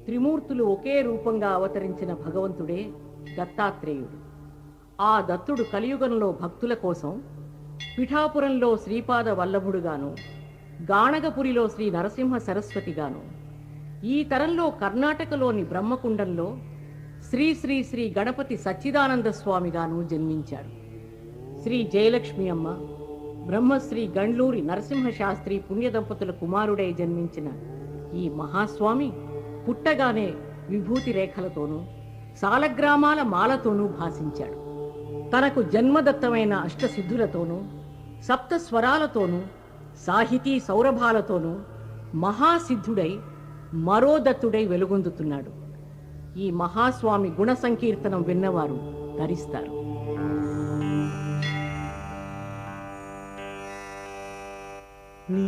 త్రిమూర్తులు ఒకే రూపంగా అవతరించిన భగవంతుడే దత్తాత్రేయుడు. ఆ దత్తుడు కలియుగంలో భక్తుల కోసం పిఠాపురంలో శ్రీపాద వల్లభుడుగాను, గాణగపురిలో శ్రీ నరసింహ సరస్వతిగాను, ఈ తరంలో కర్ణాటకలోని బ్రహ్మకుండంలో శ్రీ శ్రీ శ్రీ గణపతి సచ్చిదానంద స్వామిగాను జన్మించాడు. శ్రీ జయలక్ష్మి అమ్మ, బ్రహ్మశ్రీ గండ్లూరి నరసింహశాస్త్రి పుణ్యదంపతుల కుమారుడై జన్మించిన ఈ మహాస్వామి పుట్టగానే విభూతి రేఖలతోనూ సాలగ్రామాల మాలతోనూ భాసించాడు. తనకు జన్మదత్తమైన అష్టసిద్ధులతోనూ సప్తస్వరాలతోనూ సాహితీ సౌరభాలతోనూ మహాసిద్ధుడై మరో దత్తుడై వెలుగొందుతున్నాడు. ఈ మహాస్వామి గుణ సంకీర్తనం విన్నవారు ధరిస్తారు. నీ